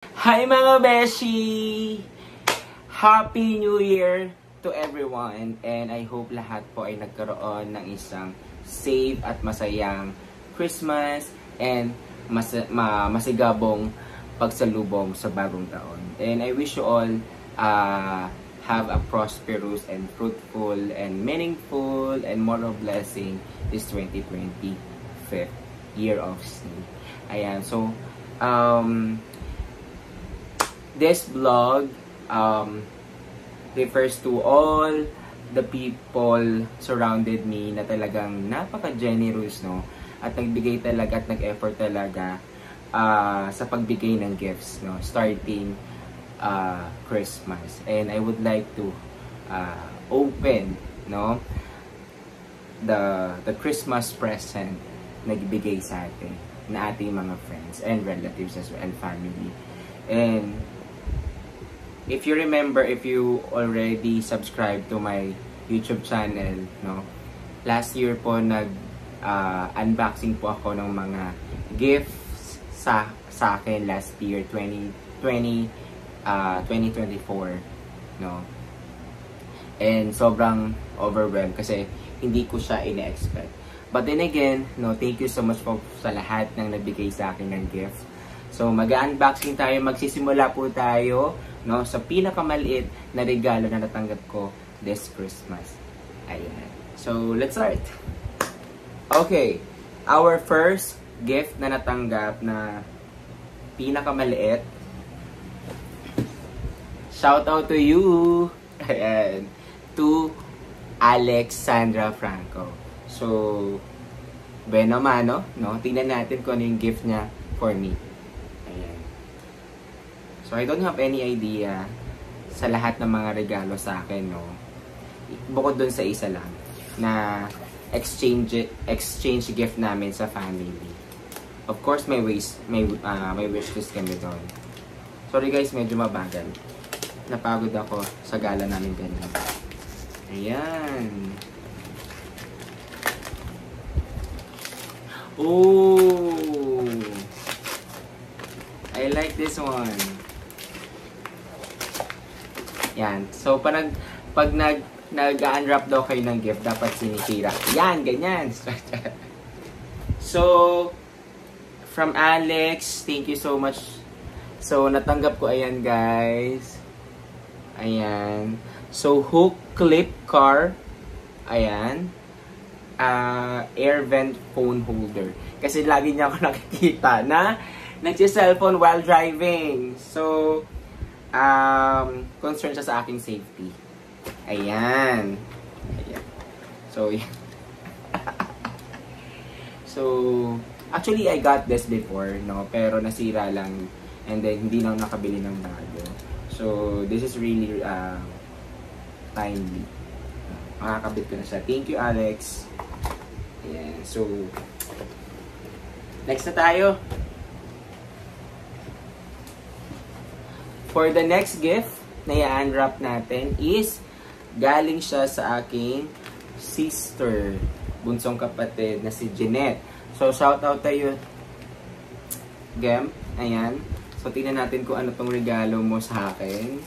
Hi mga beshi! Happy New Year to everyone, and I hope lahat po ay nagkaroon ng isang safe at masayang Christmas and masigabong pagsalubong sa bagong taon. And I wish you all have a prosperous and fruitful and meaningful and more of blessing this 2025th year of Snake. Ayan, so this vlog refers to all the people surrounded me na talagang napaka-generous, no? At nagbigay talaga at nag-effort talaga sa pagbigay ng gifts, no? Starting Christmas. And I would like to open, no? The Christmas present na nagbigay sa atin na ating mga friends and relatives as well and family. And if you remember, if you already subscribed to my YouTube channel, no, last year po unboxing po ako ng mga gifts sa akin last year, 2024, no. And sobrang overwhelmed kasi hindi ko siya ine-expect. But then again, no, thank you so much po sa lahat ng nagbigay sa akin ng gift. So mag-unboxing tayo, magsisimula po tayo, no, sa pinakamaliit na regalo na natanggap ko this Christmas. Ayan. So, let's start. Okay. Our first gift na natanggap na pinakamaliit. Shout out to you. Ayan. To Alexandra Franco. So, bueno mano, no? Tingnan natin kung ano yung gift niya for me. So, I don't have any idea sa lahat ng mga regalo sa akin, no? Bukod dun sa isa lang, na exchange gift namin sa family. Of course, may wish list kami doon. Sorry guys, medyo mabagal. Napagod ako sa gala namin ganyan. Ayan. Oh! I like this one. Yan. So, pag nag-unwrap daw kayo ng gift, dapat sinisira. Yan, ganyan. So, from Alex, thank you so much. So, natanggap ko, ayan guys. Ayan. So, hook clip car. Ayan. Air vent phone holder. Kasi lagi niya ako nakikita na nagsi-cellphone while driving. So, concern siya sa aking safety. Ayan. Ayan. So, so, actually, I got this before, no? Pero nasira lang. And then, hindi na nakabili ng bago. So, this is really timely. Makakabit ko na siya. Thank you, Alex. Ayan. So, next na tayo. For the next gift na i-unwrap natin is galing siya sa aking sister, bunsong kapatid na si Jeanette. So, shout out tayo, Gem. Ayan. So, tingnan natin kung ano tong regalo mo sa akin.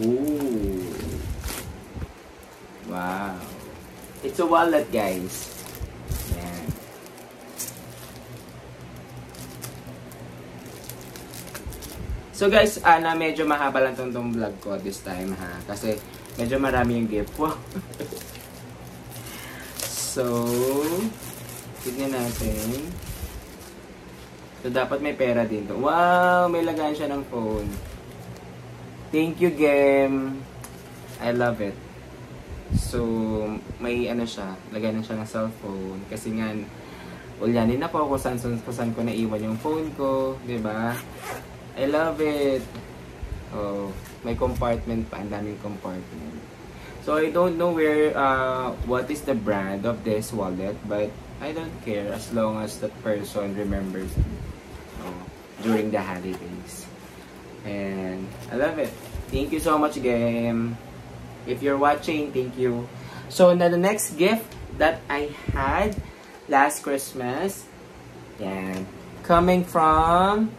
Ooh. Wow. It's a wallet, guys. Ayan. So guys, medyo mahaba lang tong vlog ko this time, ha. Kasi medyo marami yung gift ko. So, tignan natin. So, dapat may pera din to. Wow! May lagayan siya ng phone. Thank you, Gem. I love it. So, may ano siya. Lagayan siya ng cellphone. Kasi nga, ulyanin ako kung saan ko naiwan yung phone ko. Diba? I love it. Oh, may compartment pa. Ang daming compartment. So, I don't know what is the brand of this wallet. But, I don't care as long as that person remembers me during the holidays. And, I love it. Thank you so much, Game. If you're watching, thank you. So, the next gift that I had last Christmas. Yan. Coming from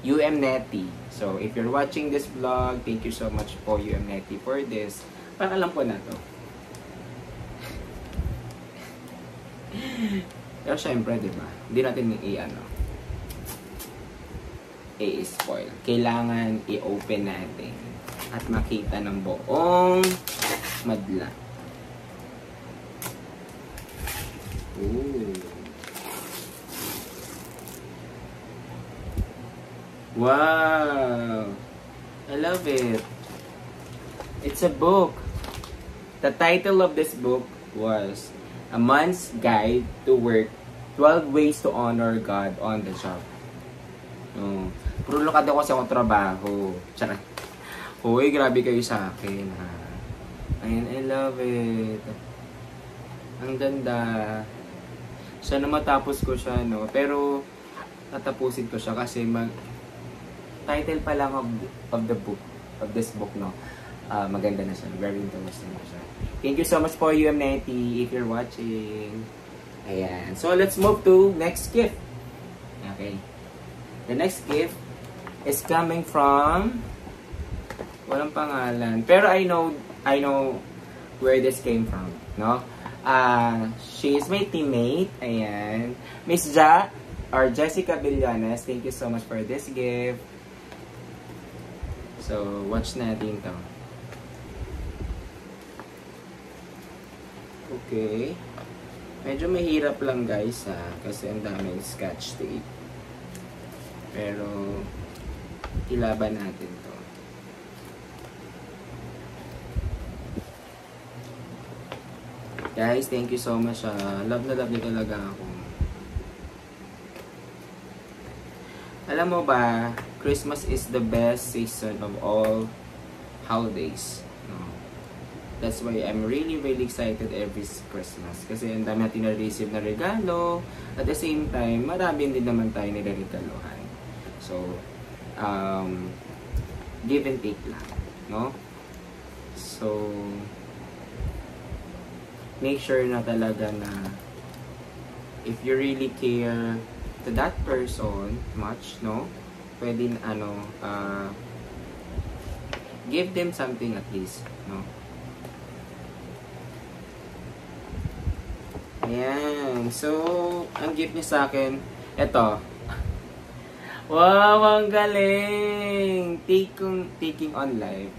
UM-Neti. So, if you're watching this vlog, thank you so much po UM-Neti for this. Parang alam ko na to. Pero syempre, di ba? Hindi natin i-spoil. Kailangan i-open natin at makita ng buong madla. Ooh. Wow! I love it. It's a book. The title of this book was A Man's Guide to Work, 12 Ways to Honor God on the Job. Puro lukad ako sa akong trabaho. Charot. Uy, grabe kayo sa akin, ha. Ayan, I love it. Ang ganda. Sana matapos ko siya, no? Pero, tatapusin ko siya kasi title pa lang of the book, of this book, no? Maganda na siya. Very interesting na siya. Thank you so much for UM-Neti if you're watching. Ayan. So, let's move to next gift. Okay. The next gift is coming from walang pangalan. Pero I know where this came from, no? She is my teammate. Ayan. Miss Ja, or Jessica Villanes, thank you so much for this gift. So, watch natin to. Okay. Medyo mahirap lang guys, ha, kasi ang daming scotch tape. Pero, ilaban natin to. Guys, thank you so much. Love na love niyo talaga ako. Alam mo ba, Christmas is the best season of all holidays. No? That's why I'm really excited every Christmas. Kasi ang dami natin na-receive na regalo. At the same time, marami din naman tayo nilaregaluhan. So, give and take lang. No? So, make sure na talaga na if you really care to that person much, no? Pwede give them something at least, no? Ayan. So, ang gift niya sa akin, eto. Wow, ang galing! Taking on life.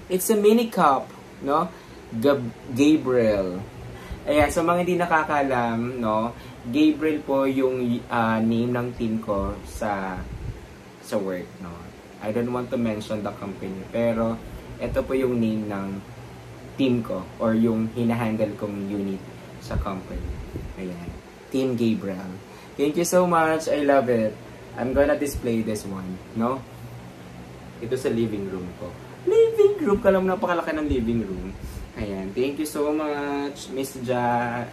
It's a mini cup, no? Gabriel. Ayan, so mga hindi nakakalam, no? Gabriel po yung name ng team ko sa work, no? I don't want to mention the company, pero ito po yung name ng team ko or yung hinahandle kong unit sa company. Ayan. Team Gabriel. Thank you so much. I love it. I'm gonna display this one, no? Ito sa living room ko. Living room? Kala mo napakalaki ng living room. Ayan. Thank you so much, Miss Ja.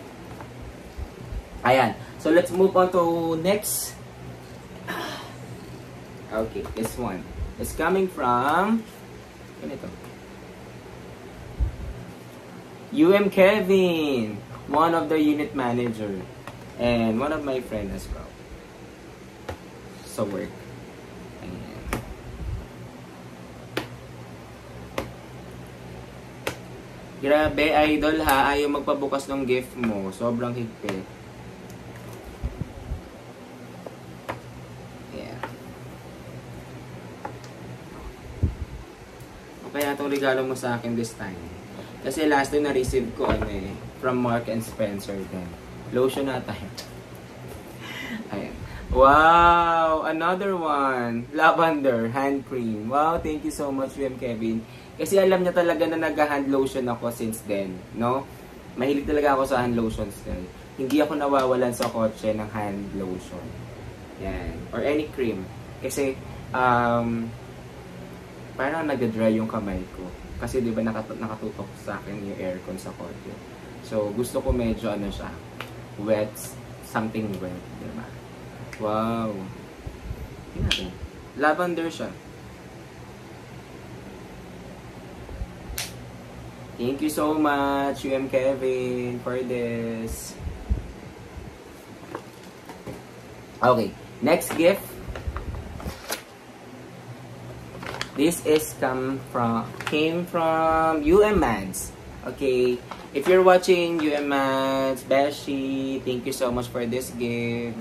Ayan. So, let's move on to next. Okay, this one. It's coming from ganito. Kevin, one of the unit manager and one of my friend as well. So, work. Ayan. Grabe, idol ha. Ayaw magpabukas ng gift mo. Sobrang higpit. Yeah. O kaya itong regalo mo sa akin this time. Kasi last time na-receive ko from Mark and Spencer din. Lotion na tayo. Ayan. Wow! Another one. Lavender hand cream. Wow, thank you so much, Kevin. Kasi alam niya talaga na nag-hand lotion ako since then, no? Mahilig talaga ako sa hand lotions din. Hindi ako nawawalan sa kotse ng hand lotion. Yan. Or any cream. Kasi, parang nag-dry yung kamay ko. Kasi di ba nakatutok sa akin yung aircon sa kotse. So, gusto ko medyo siya, wet, something wet, di ba? Wow. Tingnan. Lavender siya. Thank you so much, UM Kevin, for this. Okay, next gift. This is came from UM Mads. Okay, if you're watching UM Mads, Beshi, thank you so much for this gift.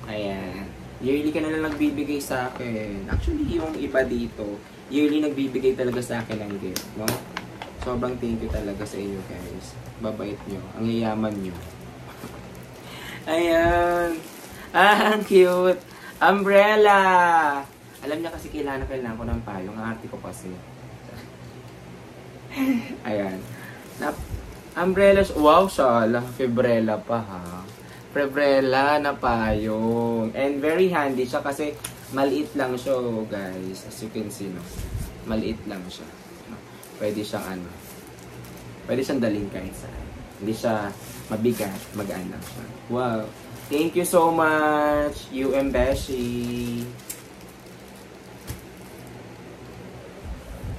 Ayan. Yearly ka na lang nagbibigay sa akin. Actually, yung iba dito, yearly nagbibigay talaga sa akin ng gift, no? Sobrang thank you talaga sa inyo, guys. Babait nyo. Ang yayaman nyo. Ayan. Ang cute. Umbrella. Alam niya kasi kailangan ko ng payong. Ang arte ko kasi. Ayan. Umbrella. Wow, shala. Febrella pa, ha. Febrella na payong. And very handy siya kasi maliit lang siya, guys. As you can see, no? Maliit lang siya. Pwede siyang pwede siyang dalhin kahit saan. Hindi siya mabigat. Magaan lang siya. Wow. Thank you so much, UM Beshi.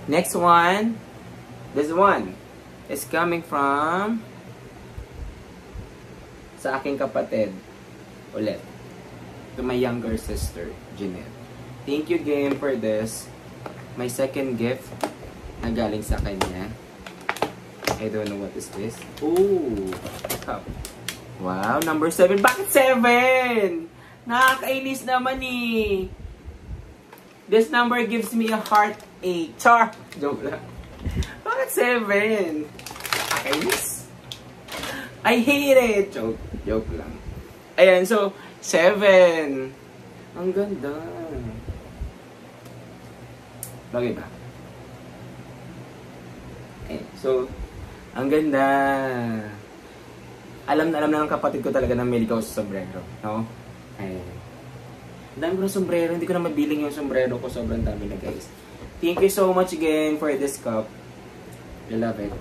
Next one. This one is coming from sa aking kapatid. Ulit. To my younger sister, Jeanette. Thank you, game, for this. My second gift na galing sa kanya. I don't know what is this. Ooh, cup. Wow, number 7. Bakit 7? Nakakainis naman eh. This number gives me a heartache. Char! Joke lang. Bakit 7? Nakakainis. I hate it. Joke lang. Ayan, so, 7. Ang ganda. Bagay ba? Okay, so, ang ganda. Alam na ng kapatid ko talaga na may ligaw sa sombrero. No? Ayan. Dami ko ng sombrero. Hindi ko na mabiling yung sombrero ko. Sobrang dami na, guys. Thank you so much again for this cup. I love it.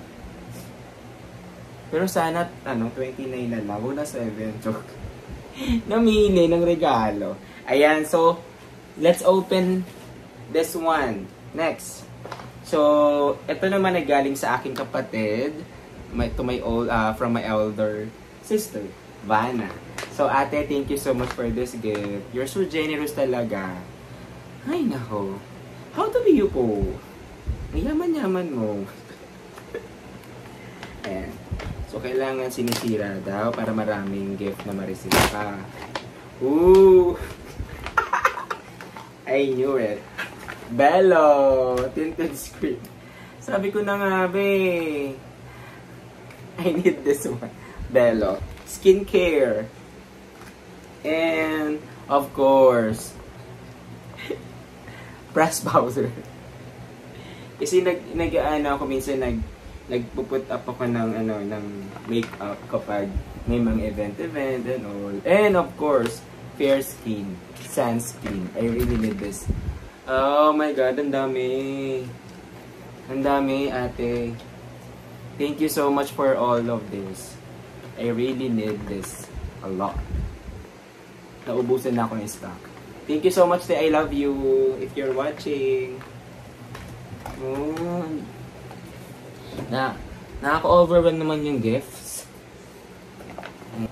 Pero sana, 29 na lang. Huwag na 7. Joke. Namili ng regalo. Ayan, so, let's open this one. Next. So, ito naman ay galing sa aking kapatid. From my elder sister, Vanna. So, ate, thank you so much for this gift. You're so generous talaga. Ay, nako. How do you po? Ang yaman-yaman mo. Ayan. So, kailangan sinisira daw para maraming gift na ma-receive ka. Ooh! I knew it. Bello! Tinted screen. Sabi ko na nga, be. I need this one. Bello. Skincare. And, of course, press powder. Kasi ako minsan nagpuput up ako ng makeup kapag may mga event and all. And of course, fair skin, sunscreen. I really need this. Oh my god, ang dami. Ang dami, ate. Thank you so much for all of this. I really need this a lot. Naubusan na ako ng stock. Thank you so much, I love you. If you're watching. Oh. Nakaka-overwhelm naman yung gifts.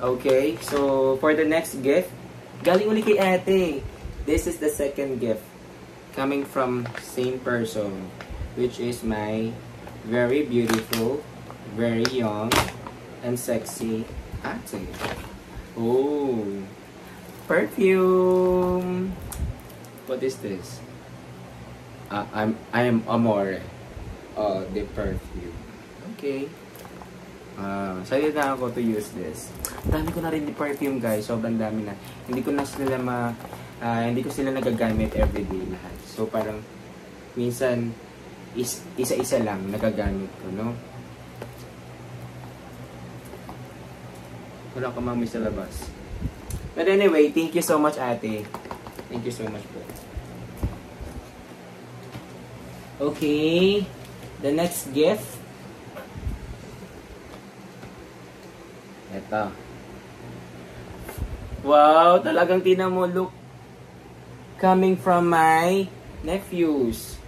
Okay, so for the next gift, galing uli kay ate. This is the second gift coming from same person, which is my very beautiful, very young, and sexy ate. Oh, perfume. What is this? I am Amore. Oh, the perfume. Okay. Excited na ako to use this. Dami ko na rin the perfume, guys. Sobrang dami na. Hindi ko sila nagagamit everyday lahat. So parang minsan isa-isa lang nagagamit ko, no? Wala ka mami sa labas. But anyway, thank you so much, ate. Thank you so much po. Okay. The next gift. Ito. Wow, talagang tinan mo, look. Coming from my nephews.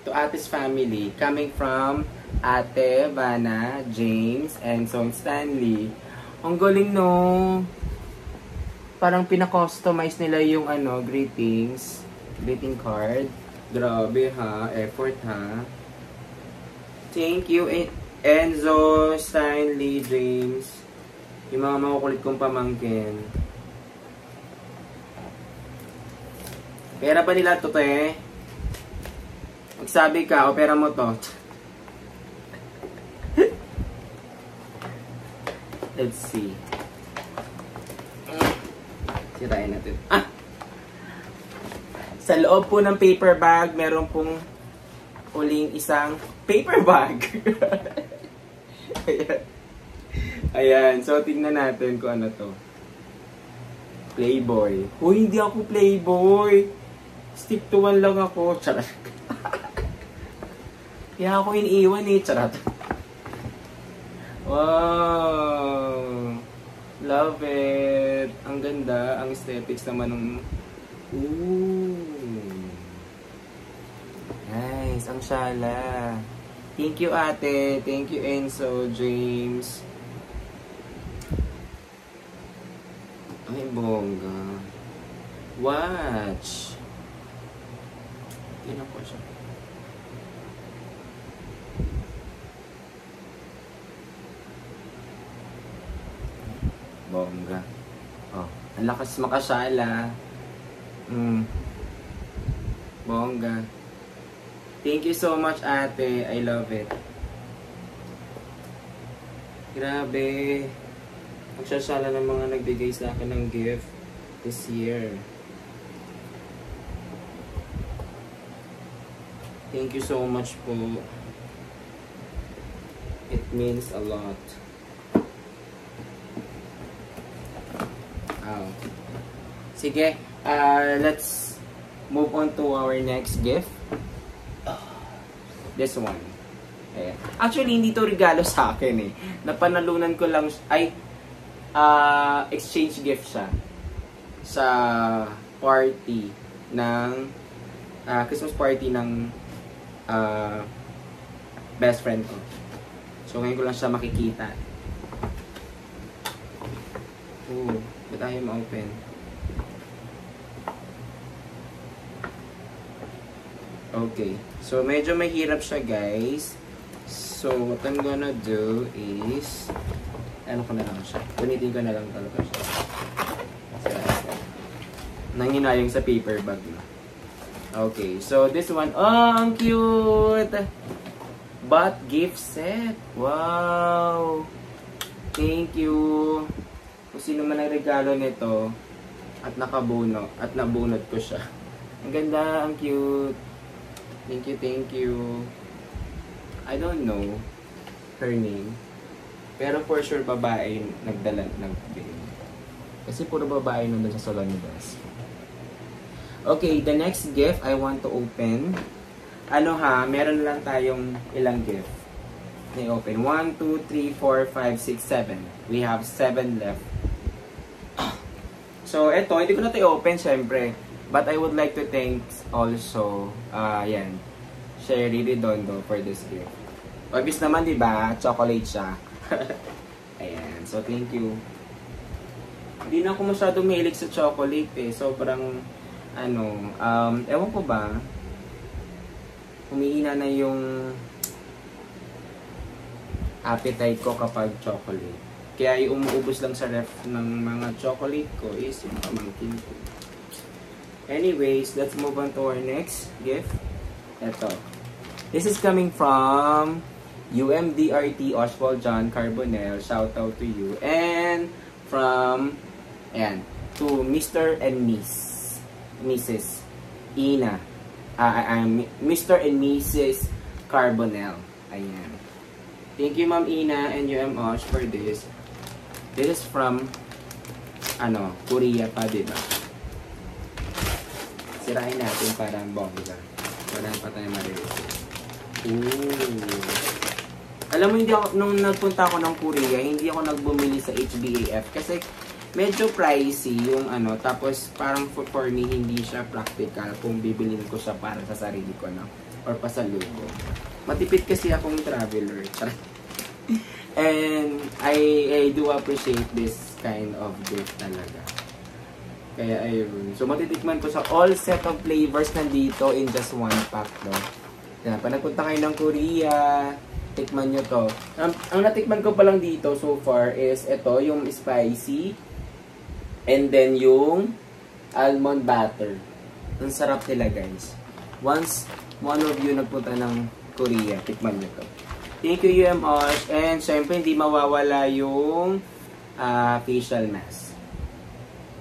to Ate's family, coming from Ate, Vanna, James, and Son Stanley. Ang galing, no? Parang pina-customize nila yung greeting card. Grabe, ha? Effort, ha? Thank you, Enzo, Stanley, James. Yung mga makukulit kong pamangkin. Pera ba nila to, te? Magsabi ka, o pera mo to. Let's see. Sirain natin. Sa loob po ng paper bag, meron pong uling isang paper bag. Ayan. Ayan. So, tingnan natin kung ano to. Playboy. Uy, hindi ako Playboy. Stick to one lang ako. Charot. Kaya ako iniiwan eh. Charot. Wow. Love it. Ang ganda. Ang aesthetics naman ng... Ooh. Nice. Ang shala. Thank you, ate. Thank you, Enzo, James. Ay, bongga. Watch. Tingnan ko siya. Bongga. Oh, ang lakas makasala. Bongga. Thank you so much, ate. I love it. Grabe. Magsasala ng mga nagbigay sa akin ng gift this year. Thank you so much po. It means a lot. Wow. Sige, let's move on to our next gift. This one. Ayan. Actually, hindi to regalo sa akin eh. Napanalunan ko lang, exchange gift siya sa party ng Christmas party ng best friend ko. So ngayon ko lang siya makikita. Ooh, ba't ayaw ma-open? Okay, so medyo mahirap siya, guys. So what I'm gonna do is ano ko na lang siya. Punitin ko na lang talaga siya. Nanginayang sa paper bag na. Okay, so this one, oh, ang cute! But gift set. Wow! Thank you! Kung sino man ang regalo nito at nakabuno at nabunot ko siya. Ang ganda, ang cute. Thank you, thank you. I don't know her name. Pero for sure, babae nagbigay. Kasi puro babae nandun sa salon ni Bess. Okay, the next gift I want to open. Ano ha, meron lang tayong ilang gift. I-open. 1, 2, 3, 4, 5, 6, 7. We have 7 left. So, eto, hindi ko na ito i-open, syempre. But I would like to thank also, yan, Sherry Redondo for this gift. Obvious naman, di ba? Chocolate siya. Ayan. So, thank you. Hindi na ako masyadong mahilig sa chocolate eh. Sobrang, ewan ko ba, humihina na yung appetite ko kapag chocolate. Kaya yung umuubos lang sa ref ng mga chocolate ko is yung pamangkin ko. Anyways, let's move on to our next gift. Ito. This is coming from UMDRT Oswald John Carbonell. Shout out to you. And from, ayan, to Mr. and Mrs. Ina. Mr. and Mrs. Carbonell. Ayan. Thank you, Ma'am Ina and UM Osh for this. This is from, Korea pa, diba? Sirain natin para bongga. Wala pa tayo marireceive. Ooh. Alam mo, nung nagpunta ako ng Korea, hindi ako nagbumili sa HBAF kasi medyo pricey yung tapos parang for me, hindi siya practical kung bibilin ko siya para sa sarili ko, no? or pasalubong. Matipid kasi akong traveler. And I do appreciate this kind of gift talaga. Kaya ayun. So matitikman ko sa all set of flavors nandito in just one pack, no? Yan, pag nagpunta kayo ng Korea, tikman nyo to. Ang natikman ko pa lang dito so far is ito, yung spicy. And then yung almond butter. Ang sarap nila, guys. Once one of you nagpunta ng Korea, tikman nyo to. Thank you, UMOS. And syempre, hindi mawawala yung facial mask.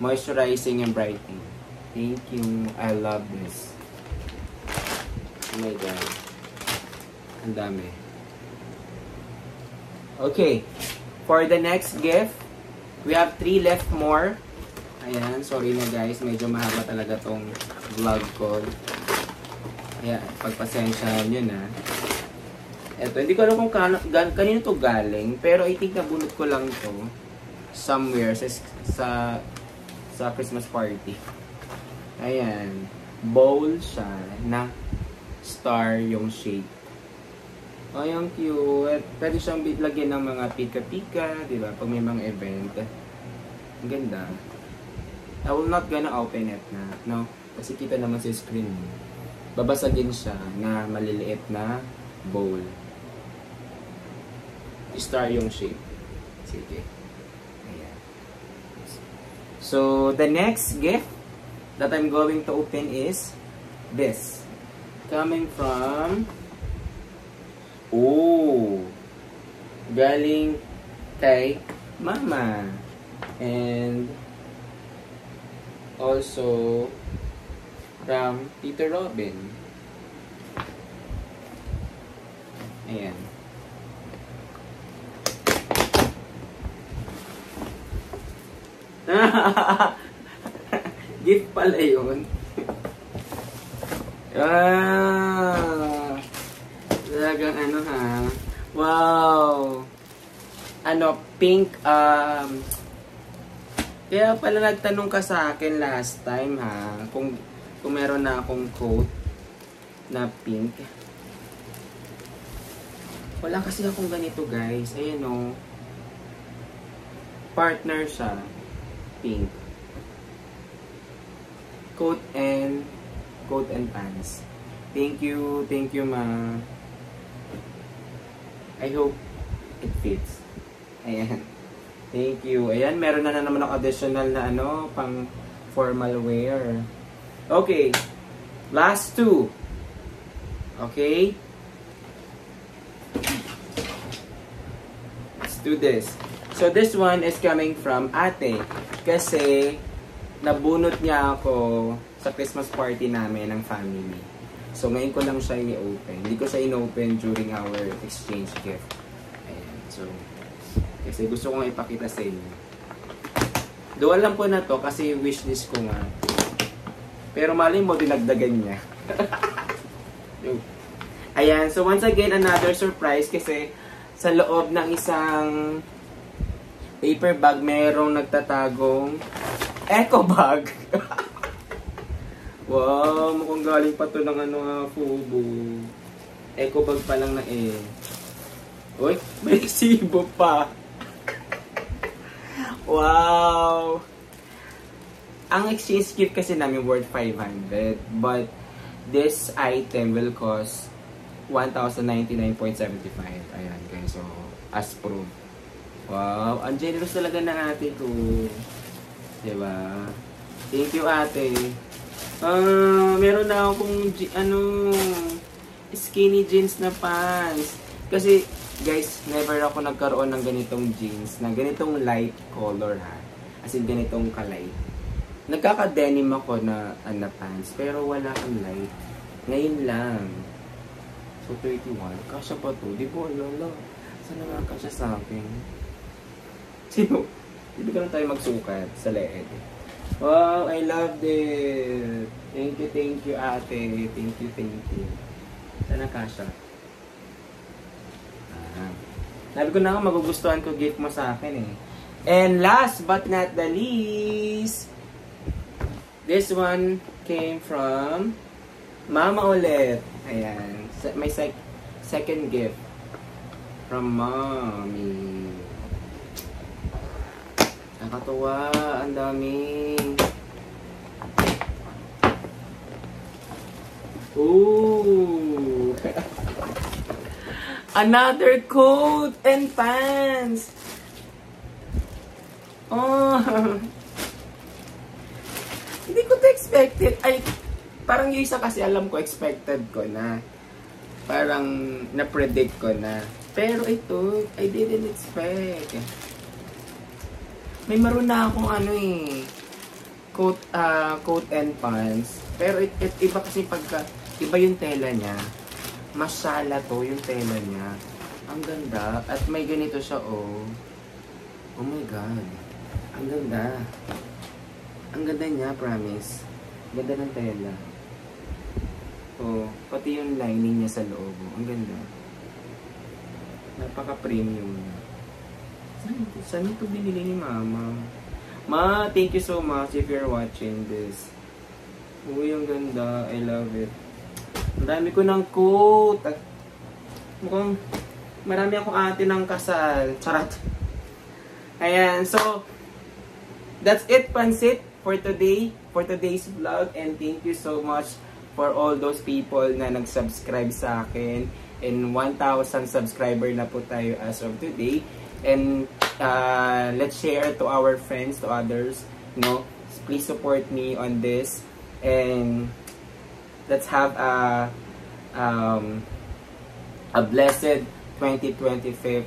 Moisturizing and brightening. Thank you. I love this. Oh my God. Ang dami. Okay. For the next gift, we have 3 left more. Ayan. Sorry na guys. Medyo mahaba talaga tong vlog ko. Ayan. Pagpasensyahan nyo na. Eto, hindi ko alam kung kanino to galing, pero I think nabunot ko lang to somewhere sa Christmas party. Ayan. Bowl siya na star yung shape. Ay, ang cute. Pwede siyang lagyan ng mga pika-pika, di ba? Pag may mga event. Ang ganda. I will not gonna open it na, no? Kasi kita naman sa screen. Babasagin siya na maliliit na bowl. Star yung shape. Sige. Ayan. So, the next gift that I'm going to open is this. Coming from... Oh! Galing kay Mama. And also from Tito Robin. Ayan. Gift pala yun. Talagang ano ha. Wow. Ano, pink. Kaya pala nagtanong ka sa akin last time ha. Kung meron na akong coat na pink. Wala kasi akong ganito guys. Ayan o. Partner siya. Pink. Coat and pants. Thank you, ma. I hope it fits. Ayan. Thank you. Ayan, meron na naman ako additional na ano, pang formal wear. Okay. Last 2. Okay. Let's do this. So, this one is coming from ate. Kasi, nabunot niya ako sa Christmas party namin ng family. So, ngayon ko lang siya i-open. Hindi ko siya in-open during our exchange gift. Ayan. So, kasi gusto ko nga ipakita sa inyo. Do alam ko na to kasi wishlist ko nga. Pero mali mo, dinagdagan niya. Ayan. So, once again, another surprise kasi sa loob ng isang paper bag, merong nagtatagong eco bag. Wow, mukhang galing pa to ng ano, Fubo. Eco bag pa lang na eh. Uy, may resibo pa. Wow. Ang exchange gift kasi namin worth 500. But this item will cost 1,099.75. Ayan guys, so as proof. Wow, ang generous talaga ng ate ko. Diba? Thank you, ate. Meron na akong skinny jeans na pants. Kasi, guys, never ako nagkaroon ng ganitong jeans, na ganitong light color ha. As in, ganitong ka-light. Nagkaka-denim ako na pants, pero wala akong light. Ngayon lang. So, 31. Kasya pa to. Di ko alala. Sana nga kasya sa akin. Sino? Hindi ka lang tayo magsukat sa leeg. Wow, I love it. Thank you, ate. Thank you. Sana kasya. Sabi ko na nga, magugustuhan ko gift mo sa akin eh. And last but not the least, this one came from Mama ulit. Ayan. May second gift from mommy. Nakatuwa. Ang dami. Ooh. Another coat and pants. Oh. Hindi ko to expected. Ay, parang yung isa kasi alam ko, expected ko na. Parang na-predict ko na. Pero ito, I didn't expect. May maroon na akong ano eh, coat and pants. Pero iba kasi pagka, iba yung tela niya. Masala to yung tela niya. Ang ganda. At may ganito siya, oh. Oh my God. Ang ganda. Ang ganda niya, promise. Ganda ng tela. Oh, pati yung lining niya sa loob. Ang ganda. Napaka-premium niya. Saan ito binili ni Mama? Ma, thank you so much if you're watching this. Uy, ang ganda. I love it. Ang dami ko ng coat. Mukhang marami akong ate ng kasal. Charot. Ayan, so that's it, Pansit, for today, for today's vlog. And thank you so much for all those people na nag-subscribe sa akin. And 1,000 subscriber na po tayo as of today. And let's share to our friends, to others. No, please support me on this. And let's have a blessed 2025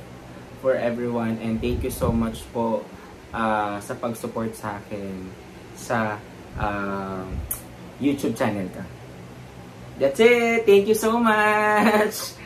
for everyone. And thank you so much po sa pag-support sa akin sa YouTube channel ka. That's it. Thank you so much.